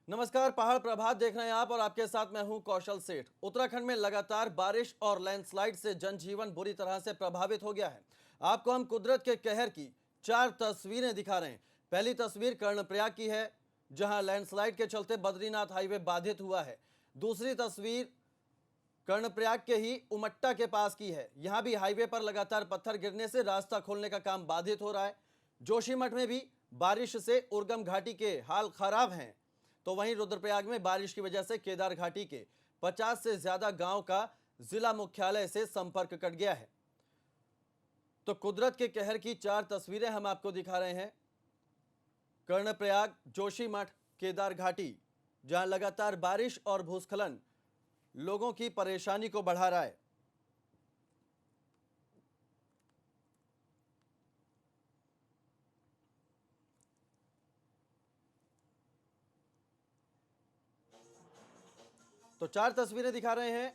नमस्कार, पहाड़ प्रभात देख रहे हैं आप और आपके साथ मैं हूं कौशल सेठ। उत्तराखंड में लगातार बारिश और लैंडस्लाइड से जनजीवन बुरी तरह से प्रभावित हो गया है। आपको हम कुदरत के कहर की 4 तस्वीरें दिखा रहे हैं। पहली तस्वीर कर्णप्रयाग की है, जहां लैंडस्लाइड के चलते बद्रीनाथ हाईवे बाधित हुआ है। दूसरी तस्वीर कर्णप्रयाग के ही उमट्टा के पास की है। यहां भी हाईवे पर लगातार पत्थर गिरने से रास्ता खोलने का काम बाधित हो रहा है। जोशीमठ में भी बारिश से उर्गम घाटी के हाल खराब हैं। तो वहीं रुद्रप्रयाग में बारिश की वजह से केदार घाटी के 50 से ज्यादा गांव का जिला मुख्यालय से संपर्क कट गया है। तो कुदरत के कहर की 4 तस्वीरें हम आपको दिखा रहे हैं। कर्णप्रयाग, जोशीमठ, केदार घाटी, जहां लगातार बारिश और भूस्खलन लोगों की परेशानी को बढ़ा रहा है। तो 4 तस्वीरें दिखा रहे हैं।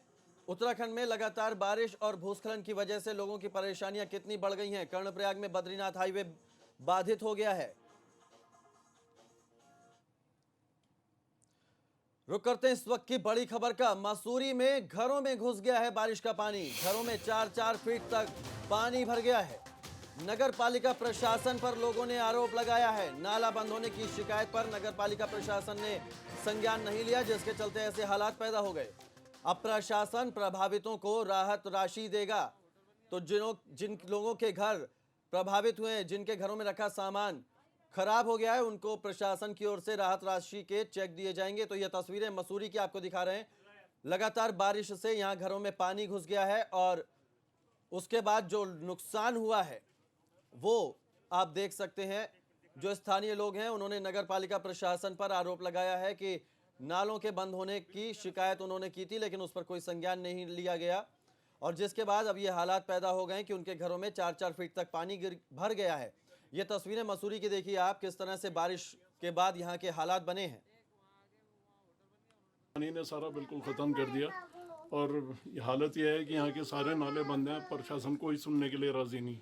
उत्तराखंड में लगातार बारिश और भूस्खलन की वजह से लोगों की परेशानियां कितनी बढ़ गई हैं। कर्णप्रयाग में बद्रीनाथ हाईवे बाधित हो गया है। रुक करते हैं इस वक्त की बड़ी खबर का। मसूरी में घरों में घुस गया है बारिश का पानी। घरों में 4-4 फीट तक पानी भर गया है। नगर पालिका प्रशासन पर लोगों ने आरोप लगाया है। नाला बंद होने की शिकायत पर नगर पालिका प्रशासन ने संज्ञान नहीं लिया, जिसके चलते ऐसे हालात पैदा हो गए। अब प्रशासन प्रभावितों को राहत राशि देगा। तो जिन लोगों के घर प्रभावित हुए हैं, जिनके घरों में रखा सामान खराब हो गया है, उनको प्रशासन की ओर से राहत राशि के चेक दिए जाएंगे। तो ये तस्वीरें मसूरी की आपको दिखा रहे हैं। लगातार बारिश से यहाँ घरों में पानी घुस गया है और उसके बाद जो नुकसान हुआ है वो आप देख सकते हैं। जो स्थानीय लोग हैं उन्होंने नगर पालिका प्रशासन पर आरोप लगाया है कि नालों के बंद होने की शिकायत उन्होंने की थी, लेकिन उस पर कोई संज्ञान नहीं लिया गया। और जिसके बाद अब ये हालात पैदा हो गए कि उनके घरों में 4-4 फीट तक पानी भर गया है। ये तस्वीरें मसूरी की देखिए आप, किस तरह से बारिश के बाद यहाँ के हालात बने हैं। पानी ने सारा बिल्कुल ख़त्म कर दिया और हालत यह है कि यहाँ के सारे नाले बंद हैं। प्रशासन कोई सुनने के लिए राज़ी नहीं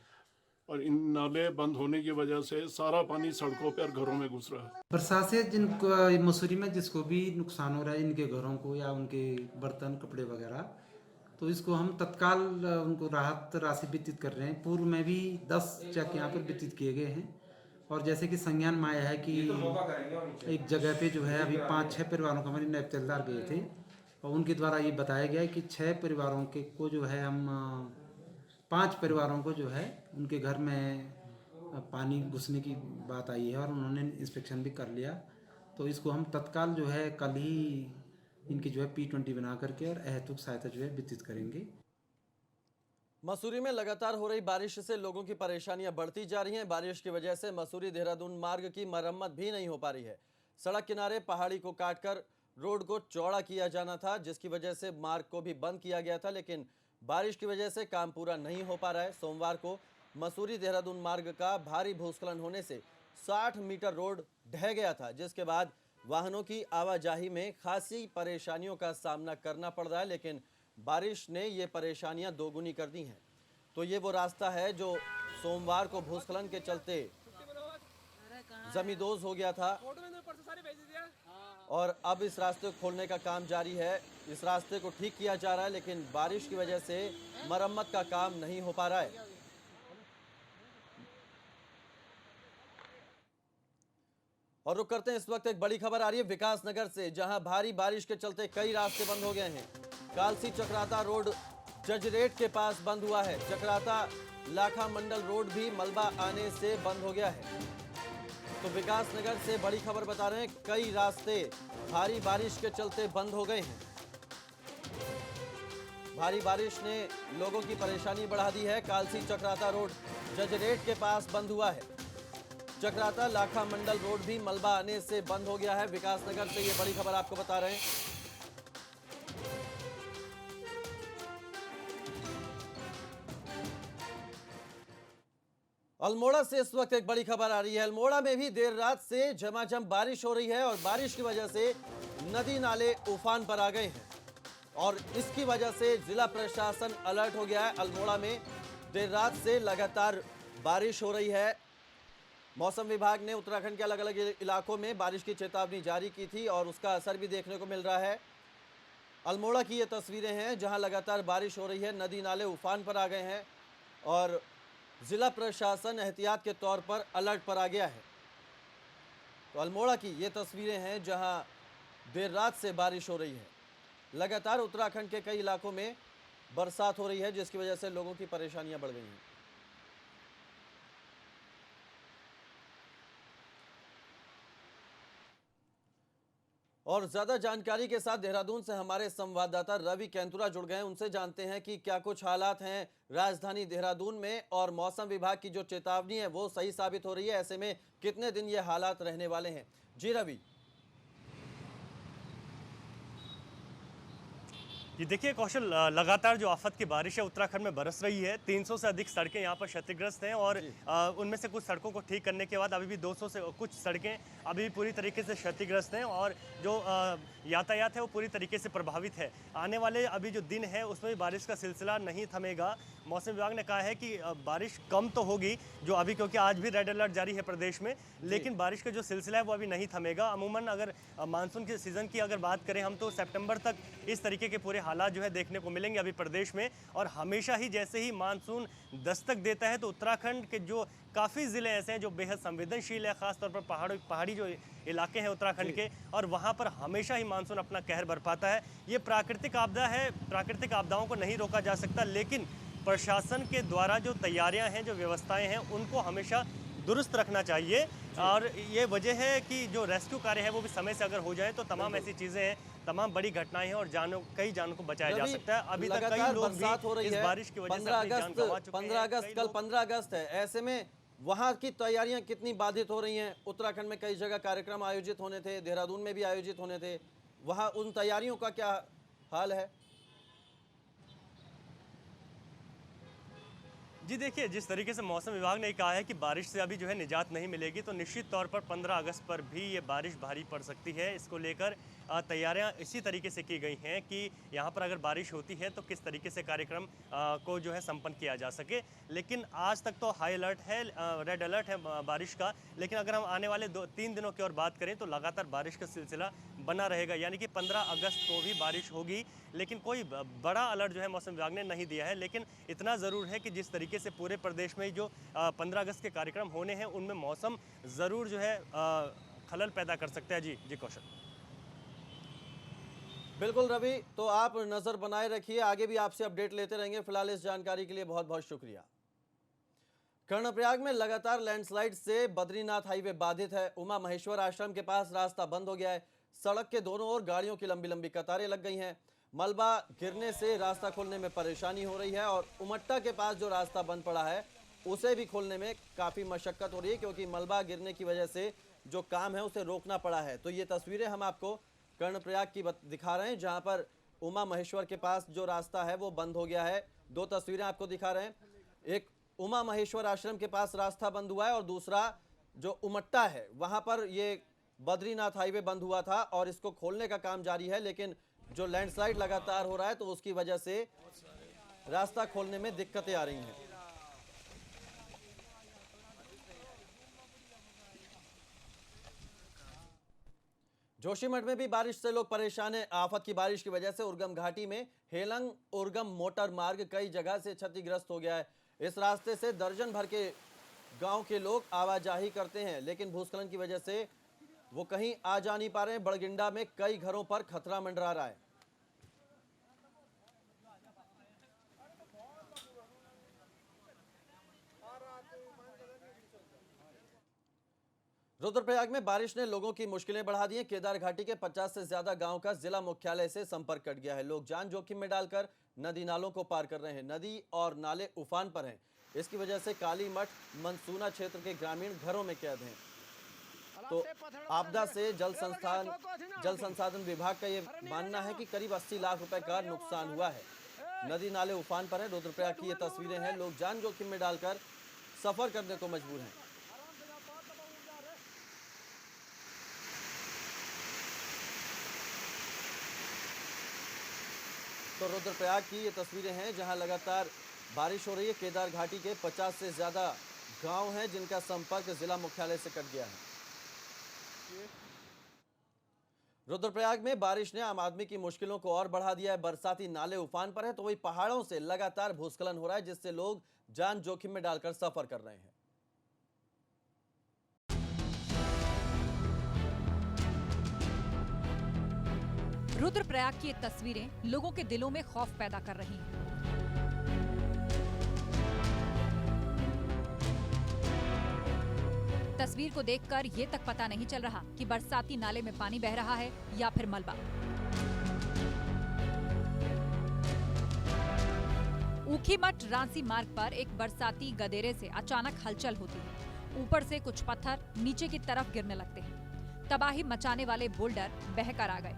और इन नाले बंद होने की वजह से सारा पानी सड़कों पर घरों में घुस रहा है। बरसात से जिनको मसूरी में जिसको भी नुकसान हो रहा है, इनके घरों को या उनके बर्तन कपड़े वगैरह, तो इसको हम तत्काल उनको राहत राशि वितरित कर रहे हैं। पूर्व में भी 10 चेक यहाँ पर वितरित किए गए हैं। और जैसे कि संज्ञान में आया है कि एक जगह पे जो है अभी 5-6 परिवारों को हमारे नायब तहसीलदार गए थे और उनके द्वारा ये बताया गया है कि 6 परिवारों के को जो है हम 5 परिवारों को जो है उनके घर में पानी घुसने की बात आई है और उन्होंने इंस्पेक्शन भी कर लिया। तो इसको हम तत्काल जो है कल ही इनकी जो है P20 बना करके और अहेतुक सहायता जो है वितरित करेंगे। मसूरी में लगातार हो रही बारिश से लोगों की परेशानियां बढ़ती जा रही हैं। बारिश की वजह से मसूरी देहरादून मार्ग की मरम्मत भी नहीं हो पा रही है। सड़क किनारे पहाड़ी को काटकर रोड को चौड़ा किया जाना था, जिसकी वजह से मार्ग को भी बंद किया गया था, लेकिन बारिश की वजह से काम पूरा नहीं हो पा रहा है। सोमवार को मसूरी देहरादून मार्ग का भारी भूस्खलन होने से 60 मीटर रोड ढह गया था, जिसके बाद वाहनों की आवाजाही में खासी परेशानियों का सामना करना पड़ रहा है। लेकिन बारिश ने ये परेशानियां दोगुनी कर दी हैं। तो ये वो रास्ता है जो सोमवार को भूस्खलन के चलते जमींदोज हो गया था और अब इस रास्ते को खोलने का काम जारी है। इस रास्ते को ठीक किया जा रहा है, लेकिन बारिश की वजह से मरम्मत का काम नहीं हो पा रहा है। और रुक करते हैं, इस वक्त एक बड़ी खबर आ रही है विकासनगर से, जहां भारी बारिश के चलते कई रास्ते बंद हो गए हैं। कालसी चक्राता रोड जजरेट के पास बंद हुआ है। चक्राता लाखा मंडल रोड भी मलबा आने से बंद हो गया है। तो विकासनगर से बड़ी खबर बता रहे हैं, कई रास्ते भारी बारिश के चलते बंद हो गए हैं। भारी बारिश ने लोगों की परेशानी बढ़ा दी है। कालसी चक्राता रोड जजरेट के पास बंद हुआ है। चक्राता लाखा मंडल रोड भी मलबा आने से बंद हो गया है। विकासनगर से ये बड़ी खबर आपको बता रहे हैं। अल्मोड़ा से इस वक्त एक बड़ी खबर आ रही है। अल्मोड़ा में भी देर रात से झमाझम बारिश हो रही है और बारिश की वजह से नदी नाले उफान पर आ गए हैं। और इसकी वजह से जिला प्रशासन अलर्ट हो गया है। अल्मोड़ा में देर रात से लगातार बारिश हो रही है। मौसम विभाग ने उत्तराखंड के अलग अलग इलाकों में बारिश की चेतावनी जारी की थी और उसका असर भी देखने को मिल रहा है। अल्मोड़ा की ये तस्वीरें हैं जहां लगातार बारिश हो रही है, नदी नाले उफान पर आ गए हैं और जिला प्रशासन एहतियात के तौर पर अलर्ट पर आ गया है। तो अल्मोड़ा की ये तस्वीरें हैं जहां देर रात से बारिश हो रही है। लगातार उत्तराखंड के कई इलाकों में बरसात हो रही है जिसकी वजह से लोगों की परेशानियां बढ़ गई हैं। और ज्यादा जानकारी के साथ देहरादून से हमारे संवाददाता रवि कैंतुरा जुड़ गए हैं। उनसे जानते हैं कि क्या कुछ हालात हैं राजधानी देहरादून में और मौसम विभाग की जो चेतावनी है वो सही साबित हो रही है। ऐसे में कितने दिन ये हालात रहने वाले हैं? जी रवि। ये देखिए कौशल, लगातार जो आफत की बारिश है उत्तराखंड में बरस रही है। 300 से अधिक सड़कें यहाँ पर क्षतिग्रस्त हैं और उनमें से कुछ सड़कों को ठीक करने के बाद अभी भी 200 से कुछ सड़कें अभी भी पूरी तरीके से क्षतिग्रस्त हैं और जो यातायात है वो पूरी तरीके से प्रभावित है। आने वाले अभी जो दिन है उसमें भी बारिश का सिलसिला नहीं थमेगा। मौसम विभाग ने कहा है कि बारिश कम तो होगी जो अभी, क्योंकि आज भी रेड अलर्ट जारी है प्रदेश में, लेकिन बारिश का जो सिलसिला है वो अभी नहीं थमेगा। अमूमन अगर मानसून के सीज़न की अगर बात करें हम तो सितंबर तक इस तरीके के पूरे हालात जो है देखने को मिलेंगे अभी प्रदेश में। और हमेशा ही जैसे ही मानसून दस्तक देता है तो उत्तराखंड के जो काफ़ी ज़िले ऐसे हैं जो बेहद संवेदनशील है, ख़ासतौर पर पहाड़ी जो इलाके हैं उत्तराखंड के, और वहाँ पर हमेशा ही मानसून अपना कहर बरपाता है। ये प्राकृतिक आपदा है, प्राकृतिक आपदाओं को नहीं रोका जा सकता, लेकिन प्रशासन के द्वारा जो तैयारियां हैं, जो व्यवस्थाएं हैं, उनको हमेशा दुरुस्त रखना चाहिए। और ये वजह है कि जो रेस्क्यू कार्य है वो भी समय से अगर हो जाए तो तमाम ऐसी चीज़ें हैं, तमाम बड़ी घटनाएं हैं और कई जानों को बचाया जा सकता है। अभी तक कई लोग भी इस बारिश की वजह से अपनी जान गंवा चुके हैं। 15 अगस्त कल 15 अगस्त है, ऐसे में वहाँ की तैयारियां कितनी बाधित हो रही हैं? उत्तराखंड में कई जगह कार्यक्रम आयोजित होने थे, देहरादून में भी आयोजित होने थे, वहाँ उन तैयारियों का क्या हाल है? जी देखिए, जिस तरीके से मौसम विभाग ने कहा है कि बारिश से अभी जो है निजात नहीं मिलेगी, तो निश्चित तौर पर 15 अगस्त पर भी ये बारिश भारी पड़ सकती है। इसको लेकर तैयारियां इसी तरीके से की गई हैं कि यहाँ पर अगर बारिश होती है तो किस तरीके से कार्यक्रम को जो है संपन्न किया जा सके। लेकिन आज तक तो हाई अलर्ट है, रेड अलर्ट है बारिश का, लेकिन अगर हम आने वाले 2-3 दिनों की और बात करें तो लगातार बारिश का सिलसिला बना रहेगा, यानी कि 15 अगस्त को भी बारिश होगी। लेकिन कोई बड़ा अलर्ट जो है मौसम विभाग ने नहीं दिया है, लेकिन इतना ज़रूर है कि जिस तरीके से पूरे प्रदेश में जो 15 अगस्त के कार्यक्रम होने हैं उनमें मौसम ज़रूर जो है खलल पैदा कर सकता है। जी कौशल। बिल्कुल रवि, तो आप नजर बनाए रखिए, आगे भी आपसे अपडेट लेते रहेंगे। फिलहाल इस जानकारी के लिए बहुत बहुत शुक्रिया। कर्णप्रयाग में लगातार लैंडस्लाइड से बद्रीनाथ हाईवे बाधित है। उमा महेश्वर आश्रम के पास रास्ता बंद हो गया है। सड़क के दोनों ओर गाड़ियों की लंबी लंबी कतारें लग गई हैं। मलबा गिरने से रास्ता खोलने में परेशानी हो रही है और उमट्टा के पास जो रास्ता बंद पड़ा है उसे भी खोलने में काफ़ी मशक्कत हो रही है, क्योंकि मलबा गिरने की वजह से जो काम है उसे रोकना पड़ा है। तो ये तस्वीरें हम आपको कर्णप्रयाग की दिखा रहे हैं, जहां पर उमा महेश्वर के पास जो रास्ता है वो बंद हो गया है। दो तस्वीरें आपको दिखा रहे हैं, एक उमा महेश्वर आश्रम के पास रास्ता बंद हुआ है और दूसरा जो उमट्टा है वहां पर ये बद्रीनाथ हाईवे बंद हुआ था और इसको खोलने का काम जारी है, लेकिन जो लैंडस्लाइड लगातार हो रहा है तो उसकी वजह से रास्ता खोलने में दिक्कतें आ रही हैं। जोशीमठ में भी बारिश से लोग परेशान हैं। आफत की बारिश की वजह से उर्गम घाटी में हेलंग उर्गम मोटर मार्ग कई जगह से क्षतिग्रस्त हो गया है। इस रास्ते से दर्जन भर के गांव के लोग आवाजाही करते हैं, लेकिन भूस्खलन की वजह से वो कहीं आ जा नहीं पा रहे हैं। बड़गिंडा में कई घरों पर खतरा मंडरा रहा है। रुद्रप्रयाग में बारिश ने लोगों की मुश्किलें बढ़ा दी हैं। केदार घाटी के 50 से ज्यादा गांव का जिला मुख्यालय से संपर्क कट गया है। लोग जान जोखिम में डालकर नदी नालों को पार कर रहे हैं। नदी और नाले उफान पर हैं। इसकी वजह से काली मठ मनसूना क्षेत्र के ग्रामीण घरों में कैद हैं। तो आपदा से जल संसाधन विभाग का ये मानना है कि करीब 80 लाख रुपए का नुकसान हुआ है। नदी नाले उफान पर है। रुद्रप्रयाग की ये तस्वीरें हैं। लोग जान जोखिम में डालकर सफर करने को मजबूर हैं। तो रुद्रप्रयाग की ये तस्वीरें हैं जहां लगातार बारिश हो रही है। केदार घाटी के 50 से ज्यादा गांव हैं जिनका संपर्क जिला मुख्यालय से कट गया है। रुद्रप्रयाग में बारिश ने आम आदमी की मुश्किलों को और बढ़ा दिया है। बरसाती नाले उफान पर है तो वही पहाड़ों से लगातार भूस्खलन हो रहा है जिससे लोग जान जोखिम में डालकर सफर कर रहे हैं। रुद्रप्रयाग की ये तस्वीरें लोगों के दिलों में खौफ पैदा कर रही हैं। तस्वीर को देखकर ये तक पता नहीं चल रहा कि बरसाती नाले में पानी बह रहा है या फिर मलबा। ऊखीमठ रांसी मार्ग पर एक बरसाती गदेरे से अचानक हलचल होती है। ऊपर से कुछ पत्थर नीचे की तरफ गिरने लगते हैं। तबाही मचाने वाले बोल्डर बहकर आ गए।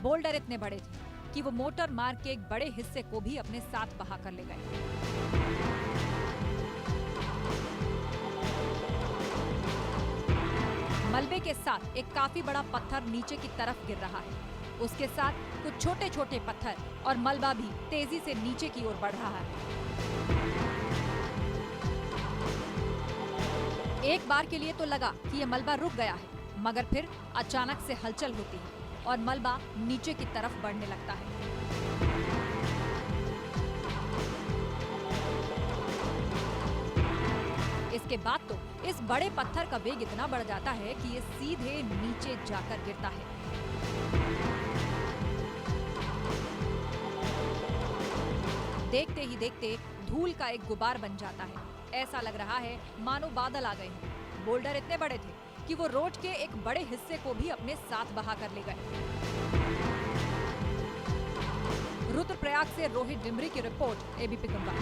बोल्डर इतने बड़े थे कि वो मोटर मार्ग के एक बड़े हिस्से को भी अपने साथ बहा कर ले गए। मलबे के साथ एक काफी बड़ा पत्थर नीचे की तरफ गिर रहा है। उसके साथ कुछ छोटे छोटे पत्थर और मलबा भी तेजी से नीचे की ओर बढ़ रहा है। एक बार के लिए तो लगा कि ये मलबा रुक गया है, मगर फिर अचानक से हलचल होती है और मलबा नीचे की तरफ बढ़ने लगता है। इसके बाद तो इस बड़े पत्थर का वेग इतना बढ़ जाता है कि ये सीधे नीचे जाकर गिरता है। देखते ही देखते धूल का एक गुबार बन जाता है। ऐसा लग रहा है मानो बादल आ गए हों। बोल्डर इतने बड़े थे कि वो रोड के एक बड़े हिस्से को भी अपने साथ बहा कर ले गए। रुद्रप्रयाग से रोहित डिमरी की रिपोर्ट, एबीपी गंगा।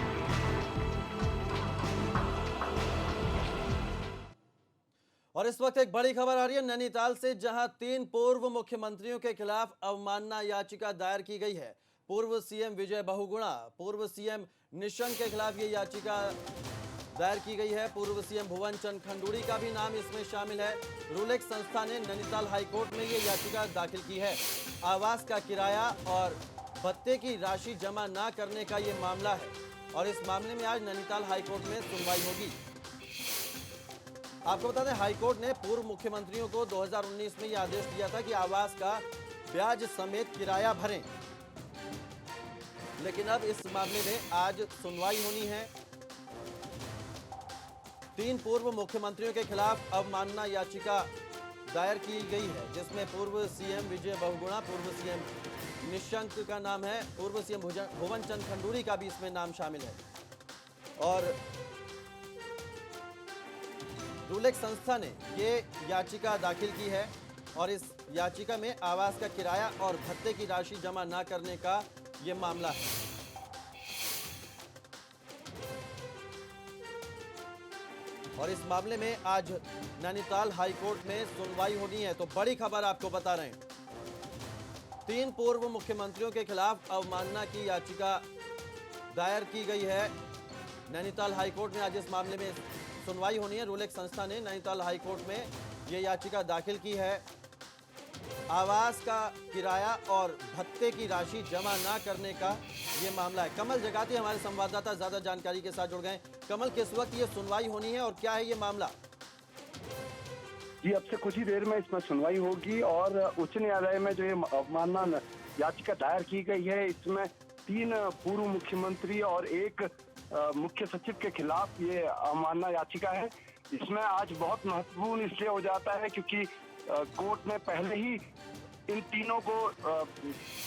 और इस वक्त एक बड़ी खबर आ रही है नैनीताल से, जहां 3 पूर्व मुख्यमंत्रियों के खिलाफ अवमानना याचिका दायर की गई है। पूर्व सीएम विजय बहुगुणा, पूर्व सीएम निशंक के खिलाफ ये याचिका दायर की गई है। पूर्व सीएम भुवन चंद खंडूड़ी का भी नाम इसमें शामिल है। रूलेक्स संस्था ने नैनीताल हाईकोर्ट में ये याचिका दाखिल की है। आवास का किराया और भत्ते की राशि जमा न करने का ये मामला है और इस मामले में आज नैनीताल हाईकोर्ट में सुनवाई होगी। आपको बता दें, हाईकोर्ट ने पूर्व मुख्यमंत्रियों को 2019 में यह आदेश दिया था कि आवास का ब्याज समेत किराया भरें, लेकिन अब इस मामले में आज सुनवाई होनी है। 3 पूर्व मुख्यमंत्रियों के खिलाफ अवमानना याचिका दायर की गई है, जिसमें पूर्व सीएम विजय बहुगुणा, पूर्व सीएम निशंक का नाम है, पूर्व सीएम भुवन चंद खंडूड़ी का भी इसमें नाम शामिल है। और रूलेक्स संस्था ने ये याचिका दाखिल की है और इस याचिका में आवास का किराया और भत्ते की राशि जमा न करने का ये मामला है। और इस मामले में आज नैनीताल हाईकोर्ट में सुनवाई होनी है। तो बड़ी खबर आपको बता रहे हैं, 3 पूर्व मुख्यमंत्रियों के खिलाफ अवमानना की याचिका दायर की गई है नैनीताल हाईकोर्ट में। आज इस मामले में सुनवाई होनी है। रूलेक्स संस्था ने नैनीताल हाईकोर्ट में यह याचिका दाखिल की है। आवास का किराया और भत्ते की राशि जमा ना करने का ये मामला है। कमल जगाती हमारे संवाददाता ज्यादा जानकारी के साथ जुड़ गए। कमल, किस वक्त ये सुनवाई होनी है और क्या है ये मामला? जी, अब से कुछ ही देर में इसमें सुनवाई होगी और उच्च न्यायालय में जो ये अवमानना याचिका दायर की गई है, इसमें 3 पूर्व मुख्यमंत्री और 1 मुख्य सचिव के खिलाफ ये अवमानना याचिका है। इसमें आज बहुत महत्वपूर्ण इसलिए हो जाता है क्योंकि कोर्ट ने पहले ही इन तीनों को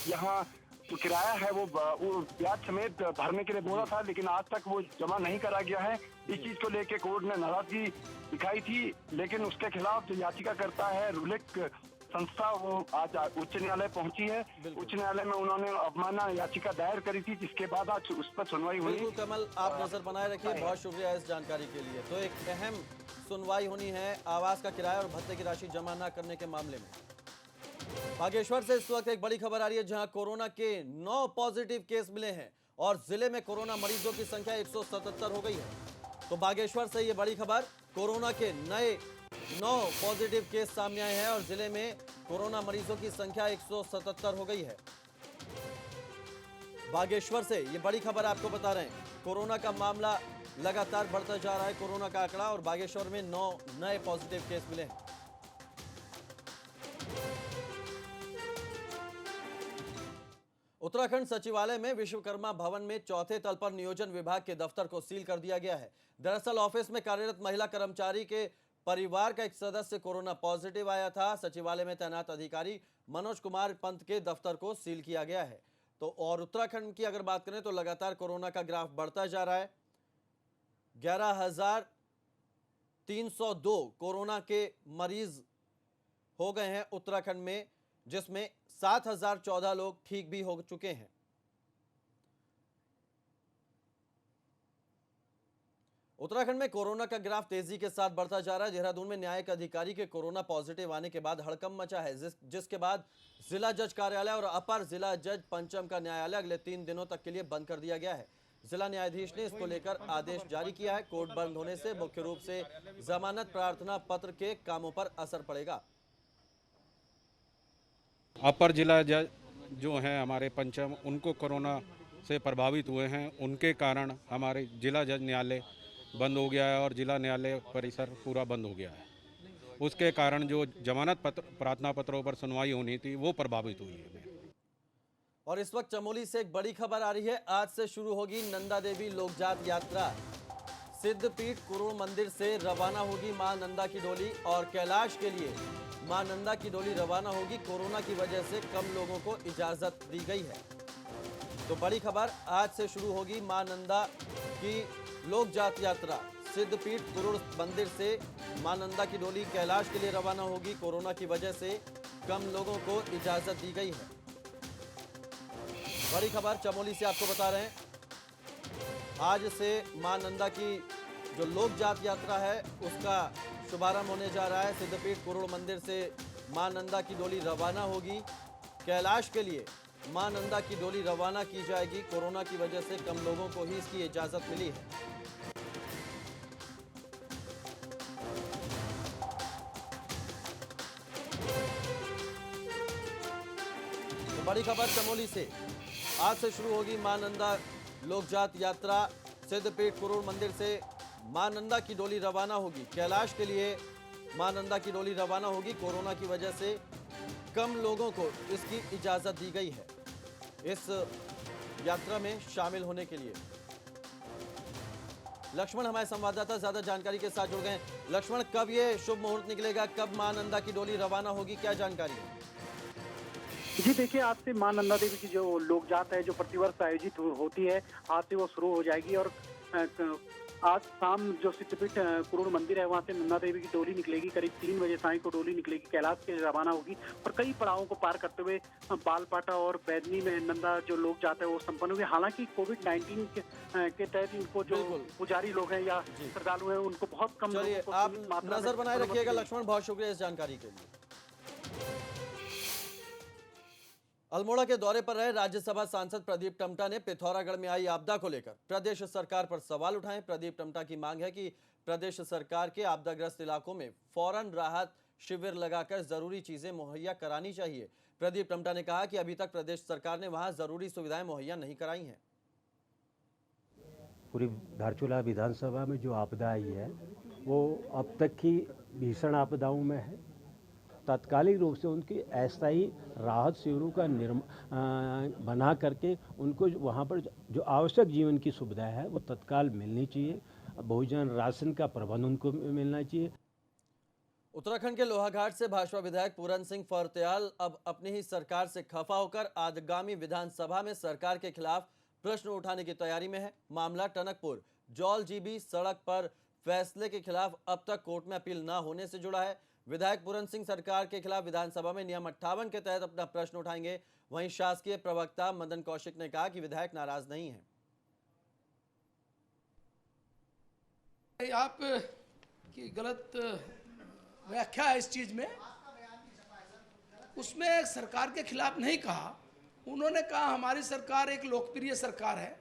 यहाँ जो किराया है वो ब्याज समेत भरने के लिए बोला था, लेकिन आज तक वो जमा नहीं करा गया है। इस चीज को लेके कोर्ट ने नाराजगी दिखाई थी, लेकिन उसके खिलाफ जो याचिका करता है रूलेक्स संस्था, वो आज उच्च न्यायालय पहुंची है। उच्च न्यायालय में उन्होंने अवमानना याचिका दायर करी थी, जिसके बाद आज उस पर सुनवाई हुई। बिल्कुल कमल, आप नजर बनाए रखिए। बहुत शुक्रिया इस जानकारी के लिए। तो एक अहम सुनवाई होनी है आवास का किराया और भत्ते की राशि जमा न करने के मामले में। बागेश्वर से इस वक्त एक बड़ी खबर आ रही है, जहां कोरोना के 9 पॉजिटिव केस मिले हैं और जिले में कोरोना मरीजों की संख्या 177 हो गई है। तो बागेश्वर से ये बड़ी खबर, कोरोना के नए 9 पॉजिटिव केस सामने आए हैं और जिले में कोरोना मरीजों की संख्या 177 हो गई है। बागेश्वर से ये बड़ी खबर आपको बता रहे हैं। कोरोना का मामला लगातार बढ़ता जा रहा है, कोरोना का आंकड़ा, और बागेश्वर में 9 नए पॉजिटिव केस मिले हैं। उत्तराखंड सचिवालय में विश्वकर्मा भवन में चौथे तल पर नियोजन विभाग के दफ्तर को सील कर दिया गया है। दरअसल ऑफिस में कार्यरत महिला कर्मचारी के परिवार का एक सदस्य कोरोना पॉजिटिव आया था। सचिवालय में तैनात अधिकारी मनोज कुमार पंत के दफ्तर को सील किया गया है। तो और उत्तराखंड की अगर बात करें तो लगातार कोरोना का ग्राफ बढ़ता जा रहा है। 11,302 कोरोना के मरीज हो गए हैं उत्तराखंड में, जिसमें 7,014 लोग ठीक भी हो चुके हैं। उत्तराखंड में कोरोना का ग्राफ तेजी के साथ बढ़ता जा रहा है। देहरादून में न्यायिक अधिकारी के कोरोना पॉजिटिव आने के बाद हड़कंप मचा है, जिसके बाद जिला जज कार्यालय और अपर जिला जज पंचम का न्यायालय अगले 3 दिनों तक के लिए बंद कर दिया गया है। जिला न्यायाधीश ने इसको लेकर आदेश जारी किया है। कोर्ट बंद होने से मुख्य रूप से जमानत प्रार्थना पत्र के कामों पर असर पड़ेगा। अपर जिला जज जो हैं हमारे पंचम, उनको कोरोना से प्रभावित हुए हैं। उनके कारण हमारे जिला जज न्यायालय बंद हो गया है और जिला न्यायालय परिसर पूरा बंद हो गया है। उसके कारण जो जमानत पत्र प्रार्थना पत्रों पर सुनवाई होनी थी वो प्रभावित हुई है। और इस वक्त चमोली से एक बड़ी खबर आ रही है। आज से शुरू होगी नंदा देवी लोकजात यात्रा। सिद्धपीठ कुरुड़ मंदिर से रवाना होगी मां नंदा की डोली और कैलाश के लिए मां नंदा की डोली रवाना होगी। कोरोना की वजह से कम लोगों को इजाजत दी गई है। तो बड़ी खबर, आज से शुरू होगी मां नंदा की लोकजात यात्रा। सिद्धपीठ कुरुड़ मंदिर से मां नंदा की डोली कैलाश के लिए रवाना होगी। कोरोना की वजह से कम लोगों को इजाजत दी गई है। बड़ी खबर चमोली से आपको बता रहे हैं। आज से मां नंदा की जो लोकजात यात्रा है उसका शुभारंभ होने जा रहा है। सिद्धपीठ कुरुड़ मंदिर से मां नंदा की डोली रवाना होगी। कैलाश के लिए मां नंदा की डोली रवाना की जाएगी। कोरोना की वजह से कम लोगों को ही इसकी इजाजत मिली है। तो बड़ी खबर चमोली से, आज से शुरू होगी मां नंदा लोकजात यात्रा। सिद्धपीठ कुरुड़ मंदिर से मां नंदा की डोली रवाना होगी। कैलाश के लिए मां नंदा की डोली रवाना होगी। कोरोना की वजह से कम लोगों को इसकी इजाजत दी गई है इस यात्रा में शामिल होने के लिए। लक्ष्मण हमारे संवाददाता ज्यादा जानकारी के साथ जुड़ गए हैं। लक्ष्मण, कब ये शुभ मुहूर्त निकलेगा, कब मां नंदा की डोली रवाना होगी, क्या जानकारी है? जी देखिए, आज से मां नंदा देवी की जो लोकजात है जो प्रतिवर्ष आयोजित होती है, आज से वो शुरू हो जाएगी। और आज शाम जो सिद्धपीठ कुरुड़ मंदिर है वहाँ से नंदा देवी की डोली निकलेगी। करीब 3 बजे साय को डोली निकलेगी, कैलाश के लिए रवाना होगी और कई पड़ावों को पार करते हुए बालपाटा और बैदनी में नंदा जो लोकजात है वो संपन्न हुई। हालांकि कोविड-19 के तहत इनको जो पुजारी लोग हैं या श्रद्धालु हैं उनको बहुत कम चलिए, आप नजर बनाए रखिएगा। लक्ष्मण, बहुत शुक्रिया इस जानकारी के लिए। अल्मोड़ा के दौरे पर रहे राज्यसभा सांसद प्रदीप टम्टा ने पिथौरागढ़ में आई आपदा को लेकर प्रदेश सरकार पर सवाल उठाए। प्रदीप टम्टा की मांग है कि प्रदेश सरकार के आपदाग्रस्त इलाकों में फौरन राहत शिविर लगाकर जरूरी चीजें मुहैया करानी चाहिए। प्रदीप टम्टा ने कहा कि अभी तक प्रदेश सरकार ने वहां जरूरी सुविधाएं मुहैया नहीं कराई हैं। पूरी धारचूला विधानसभा में जो आपदा आई है वो अब तक की भीषण आपदाओं में है। तात्कालिक रूप से उनकी अस्थायी राहत शिविरों का बना करके उनको वहाँ पर जो आवश्यक जीवन की सुविधा है वो तत्काल मिलनी चाहिए। भोजन राशन का प्रबंध उनको मिलना चाहिए। उत्तराखंड के लोहाघाट से भाजपा विधायक पूरन सिंह फर्त्याल अब अपनी ही सरकार से खफा होकर आगामी विधानसभा में सरकार के खिलाफ प्रश्न उठाने की तैयारी में है। मामला टनकपुर जौल जीबी सड़क पर फैसले के खिलाफ अब तक कोर्ट में अपील न होने से जुड़ा है। विधायक पूरन सिंह सरकार के खिलाफ विधानसभा में नियम 58 के तहत अपना प्रश्न उठाएंगे। वहीं शासकीय प्रवक्ता मदन कौशिक ने कहा कि विधायक नाराज नहीं है। आप की गलत व्याख्या है इस चीज में। उसमें सरकार के खिलाफ नहीं कहा, उन्होंने कहा हमारी सरकार एक लोकप्रिय सरकार है,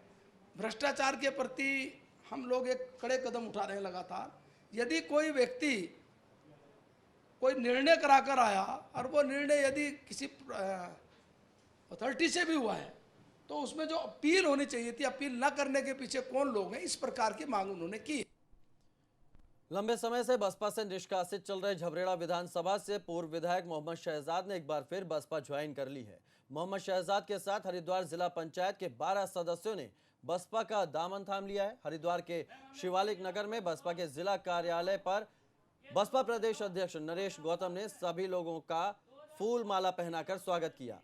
भ्रष्टाचार के प्रति हम लोग एक कड़े कदम उठा रहे हैं लगातार। यदि कोई व्यक्ति कोई निर्णय कराकर आया और वो निर्णय यदि किसी अथॉरिटी से भी हुआ है तो उसमें जो अपील होनी चाहिए थी, अपील न करने के पीछे कौन लोग हैं, इस प्रकार की मांग उन्होंने की। लंबे समय से बसपा से निष्कासित चल रहे झबरेड़ा विधानसभा से पूर्व विधायक मोहम्मद शहजाद ने एक बार फिर बसपा ज्वाइन कर ली है। मोहम्मद शहजाद के साथ हरिद्वार जिला पंचायत के 12 सदस्यों ने बसपा का दामन थाम लिया है। हरिद्वार के शिवालिक नगर में बसपा के जिला कार्यालय पर बसपा प्रदेश अध्यक्ष नरेश गौतम ने सभी लोगों का फूल माला पहनाकर स्वागत किया।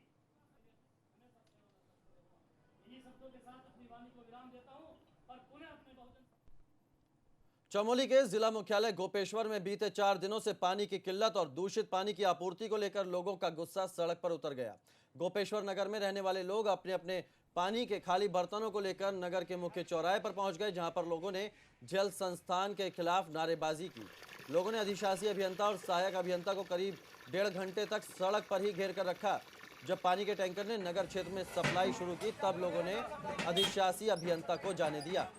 चमोली के जिला मुख्यालय गोपेश्वर में बीते 4 दिनों से पानी की किल्लत और दूषित पानी की आपूर्ति को लेकर लोगों का गुस्सा सड़क पर उतर गया। गोपेश्वर नगर में रहने वाले लोग अपने अपने पानी के खाली बर्तनों को लेकर नगर के मुख्य चौराहे पर पहुंच गए, जहां पर लोगों ने जल संस्थान के खिलाफ नारेबाजी की। लोगों ने अधिशासी अभियंता और सहायक अभियंता को करीब 1.5 घंटे तक सड़क पर ही घेर कर रखा। जब पानी के टैंकर ने नगर क्षेत्र में सप्लाई शुरू की, तब लोगों ने अधिशासी अभियंता को जाने दिया।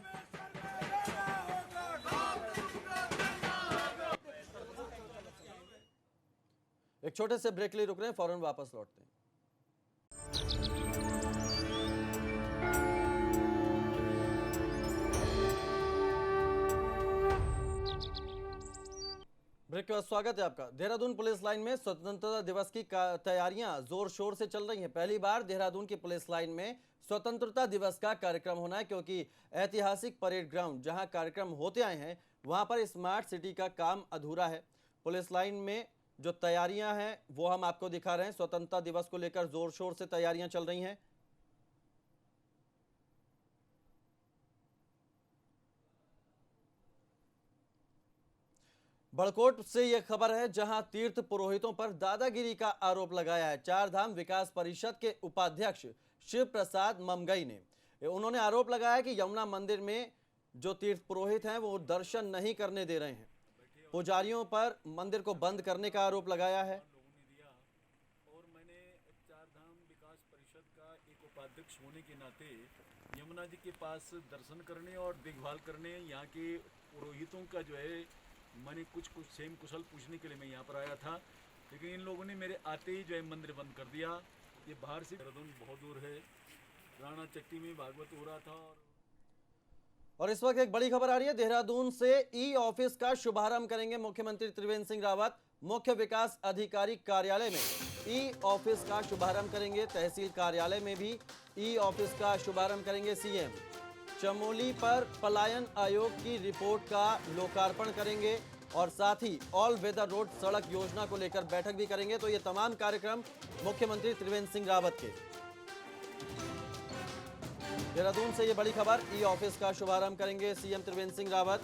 एक छोटे से ब्रेक लिए रुक रहे हैं, फौरन वापस लौटते हैं। ब्रेक के बाद स्वागत है आपका। देहरादून पुलिस लाइन में स्वतंत्रता दिवस की तैयारियां जोर शोर से चल रही हैं। पहली बार देहरादून की पुलिस लाइन में स्वतंत्रता दिवस का कार्यक्रम होना है, क्योंकि ऐतिहासिक परेड ग्राउंड जहां कार्यक्रम होते आए हैं, वहां पर स्मार्ट सिटी का काम अधूरा है। पुलिस लाइन में जो तैयारियां हैं वो हम आपको दिखा रहे हैं। स्वतंत्रता दिवस को लेकर जोर शोर से तैयारियां चल रही हैं। बड़कोट से यह खबर है, जहां तीर्थ पुरोहितों पर दादागिरी का आरोप लगाया है। चार धाम विकास परिषद के उपाध्यक्ष शिव प्रसाद ममगई ने उन्होंने आरोप लगाया कि यमुना मंदिर में जो तीर्थ पुरोहित हैं वो दर्शन नहीं करने दे रहे हैं। पुजारियों पर मंदिर को बंद करने का आरोप लगाया है। और मैंने चार धाम विकास परिषद का एक उपाध्यक्ष होने के नाते यमुना जी के पास दर्शन करने और देखभाल करने यहाँ के पुरोहितों का जो है मैंने कुछ सेम कुशल पूछने के लिए मैं यहाँ पर आया था, लेकिन इन लोगों ने मेरे आते ही जो है मंदिर बंद कर दिया। ये बाहर से देहरादून बहुत दूर है, राणा चट्टी में भागवत हो रहा था। और इस वक्त एक बड़ी खबर आ रही है, देहरादून से ई ऑफिस का शुभारंभ करेंगे मुख्यमंत्री त्रिवेंद्र सिंह रावत। मुख्य विकास अधिकारी कार्यालय में ई ऑफिस का शुभारंभ करेंगे। तहसील कार्यालय में भी ई ऑफिस का शुभारंभ करेंगे सीएम। चमोली पर पलायन आयोग की रिपोर्ट का लोकार्पण करेंगे और साथ ही ऑल वेदर रोड सड़क योजना को लेकर बैठक भी करेंगे। तो ये तमाम कार्यक्रम मुख्यमंत्री त्रिवेंद्र सिंह रावत के। देहरादून से ये बड़ी खबर, ई ऑफिस का शुभारंभ करेंगे सीएम त्रिवेंद्र सिंह रावत।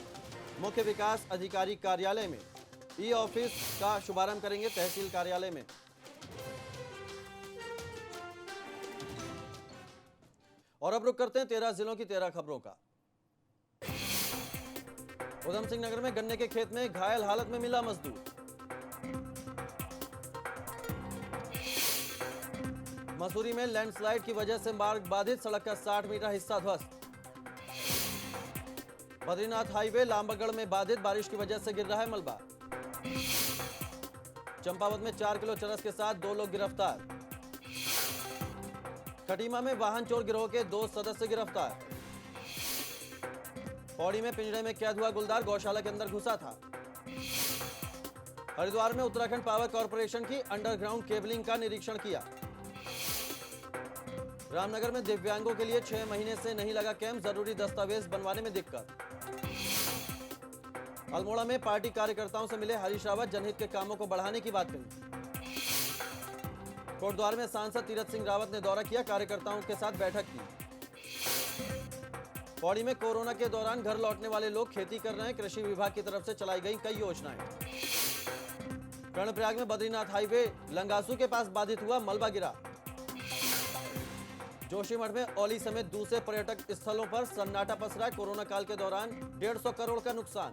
मुख्य विकास अधिकारी कार्यालय में ई ऑफिस का शुभारंभ करेंगे तहसील कार्यालय में। और अब रुक करते हैं 13 जिलों की 13 खबरों का। उधम सिंह नगर में गन्ने के खेत में घायल हालत में मिला मजदूर। मसूरी में लैंडस्लाइड की वजह से मार्ग बाधित, सड़क का 60 मीटर हिस्सा ध्वस्त। बद्रीनाथ हाईवे लांबागढ़ में बाधित, बारिश की वजह से गिर रहा है मलबा। चंपावत में 4 किलो चरस के साथ 2 लोग गिरफ्तार। खटीमा में वाहन चोर गिरोह के 2 सदस्य गिरफ्तार। पौड़ी में पिंजड़े में कैद हुआ गुलदार, गौशाला के अंदर घुसा था। हरिद्वार में उत्तराखंड पावर कॉर्पोरेशन की अंडरग्राउंड केबलिंग का निरीक्षण किया। रामनगर में दिव्यांगों के लिए 6 महीने से नहीं लगा कैंप, जरूरी दस्तावेज बनवाने में दिक्कत। अल्मोड़ा में पार्टी कार्यकर्ताओं से मिले हरीश रावत, जनहित के कामों को बढ़ाने की बात कही। कोटद्वार में सांसद तीरथ सिंह रावत ने दौरा किया, कार्यकर्ताओं के साथ बैठक की। पौड़ी में कोरोना के दौरान घर लौटने वाले लोग खेती कर रहे हैं, कृषि विभाग की तरफ से चलाई गई कई योजनाएं। कर्णप्रयाग में बद्रीनाथ हाईवे लंगासू के पास बाधित हुआ, मलबा गिरा। जोशीमठ में औली समेत दूसरे पर्यटक स्थलों पर सन्नाटा पसरा, कोरोना काल के दौरान 150 करोड़ का नुकसान।